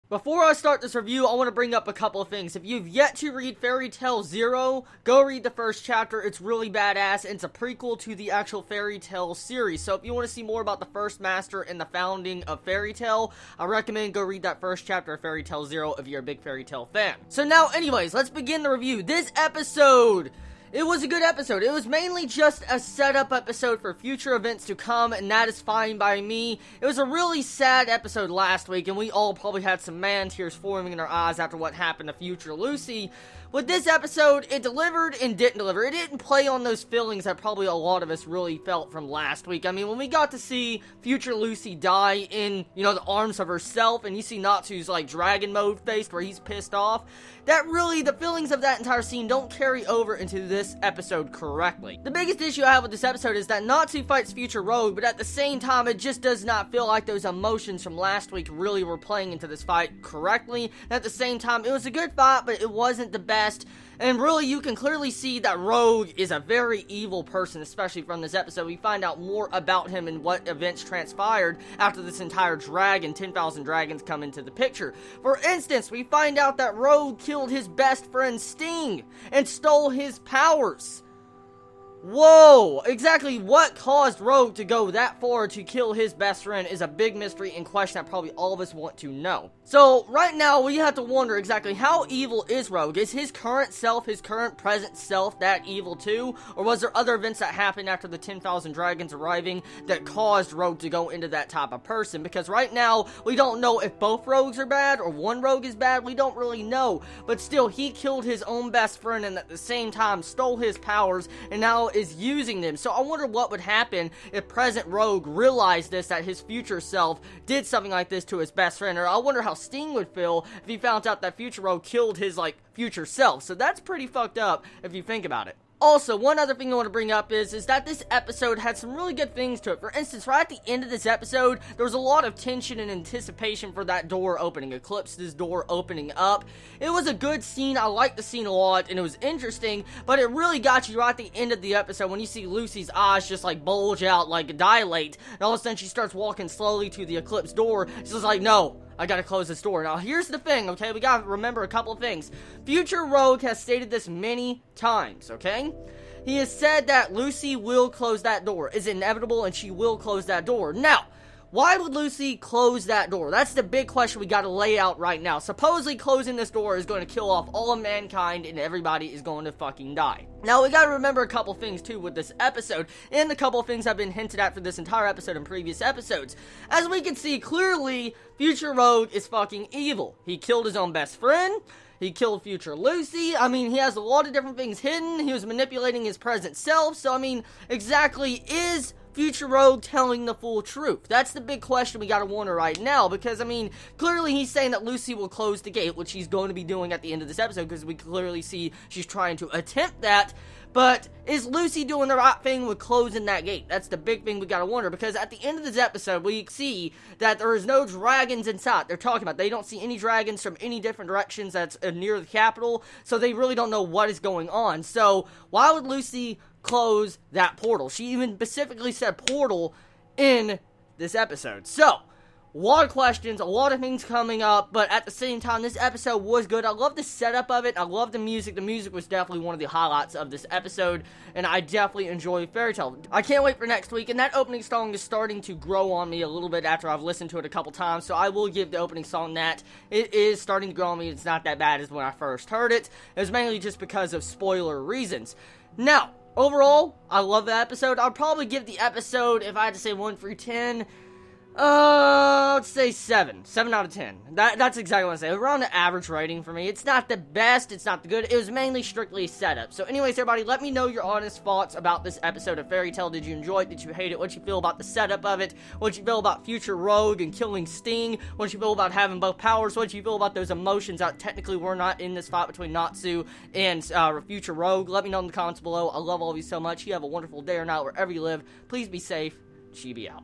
Before I start this review, I want to bring up a couple of things. If you've yet to read Fairy Tail Zero, go read the first chapter. It's really badass, and it's a prequel to the actual Fairy Tail series. So if you want to see more about the first master and the founding of Fairy Tail, I recommend go read that first chapter of Fairy Tail Zero if you're a big Fairy Tail fan. So now, anyways, let's begin the review. This episode... it was a good episode. It was mainly just a setup episode for future events to come, and that is fine by me. It was a really sad episode last week, and we all probably had some man tears forming in our eyes after what happened to future Lucy. With this episode, it delivered and didn't deliver. It didn't play on those feelings that probably a lot of us really felt from last week. I mean, when we got to see future Lucy die in, the arms of herself, and you see Natsu's, dragon mode face where he's pissed off, that really, the feelings of that entire scene don't carry over into this episode correctly. The biggest issue I have with this episode is that Natsu fights future Rogue, but at the same time, it just does not feel like those emotions from last week really were playing into this fight correctly. And at the same time, it was a good fight, but it wasn't the best. And really, you can clearly see that Rogue is a very evil person, especially from this episode. We find out more about him and what events transpired after this entire dragon, 10,000 dragons, come into the picture. For instance, we find out that Rogue killed his best friend Sting and stole his powers. Whoa! Exactly what caused Rogue to go that far to kill his best friend is a big mystery and question that probably all of us want to know. So, right now, we have to wonder exactly how evil is Rogue? Is his current self, his current present self, that evil too? Or was there other events that happened after the 10,000 dragons arriving that caused Rogue to go into that type of person? Because right now, we don't know if both Rogues are bad or one Rogue is bad. We don't really know. But still, he killed his own best friend and at the same time stole his powers and now is using them. So I wonder what would happen if present Rogue realized this, that his future self did something like this to his best friend. Or I wonder how Sting would feel if he found out that future Rogue killed his future self. So that's pretty fucked up if you think about it. Also, one other thing I want to bring up is that this episode had some really good things to it. For instance, right at the end of this episode, there was a lot of tension and anticipation for that door opening, Eclipse's door opening up. It was a good scene. I liked the scene a lot, and it was interesting, but it really got you right at the end of the episode when you see Lucy's eyes just bulge out, dilate, and all of a sudden she starts walking slowly to the Eclipse door. She's just like, no, I gotta close this door. Now, here's the thing, okay? We gotta remember a couple of things. Future Rogue has stated this many times, okay? He has said that Lucy will close that door. It's inevitable, and she will close that door. Now, why would Lucy close that door? That's the big question we gotta lay out right now. Supposedly, closing this door is going to kill off all of mankind, and everybody is going to fucking die. Now, we gotta remember a couple things, too, with this episode, and a couple things have been hinted at for this entire episode and previous episodes. As we can see, clearly, future Rogue is fucking evil. He killed his own best friend. He killed future Lucy. I mean, he has a lot of different things hidden. He was manipulating his present self. So, I mean, exactly, is future Rogue telling the full truth? That's the big question we gotta wonder right now, because, I mean, clearly he's saying that Lucy will close the gate, which she's going to be doing at the end of this episode, because we clearly see she's trying to attempt that. But is Lucy doing the right thing with closing that gate? That's the big thing we gotta wonder, because at the end of this episode, we see that there is no dragons in sight. They're talking about, they don't see any dragons from any different directions that's near the capital, so they really don't know what is going on. So, why would Lucy close that portal? She even specifically said portal in this episode. So, a lot of questions, a lot of things coming up, but at the same time, this episode was good. I love the setup of it. I love the music. The music was definitely one of the highlights of this episode, and I definitely enjoy Fairy Tail. I can't wait for next week, and that opening song is starting to grow on me a little bit after I've listened to it a couple times, so I will give the opening song that. It is starting to grow on me. It's not that bad as when I first heard it. It was mainly just because of spoiler reasons. Now, overall, I love the episode. I'll probably give the episode, if I had to say 1 through 10, let's say 7. 7 out of 10. That's exactly what I say. Around the average rating for me. It's not the best, it's not the good. It was mainly strictly setup. So anyways, everybody, let me know your honest thoughts about this episode of Fairy Tail. Did you enjoy it? Did you hate it? What you feel about the setup of it? What you feel about future Rogue and killing Sting? What you feel about having both powers? What you feel about those emotions that technically were not in this fight between Natsu and future Rogue? Let me know in the comments below. I love all of you so much. You have a wonderful day or night wherever you live. Please be safe. Chibi out.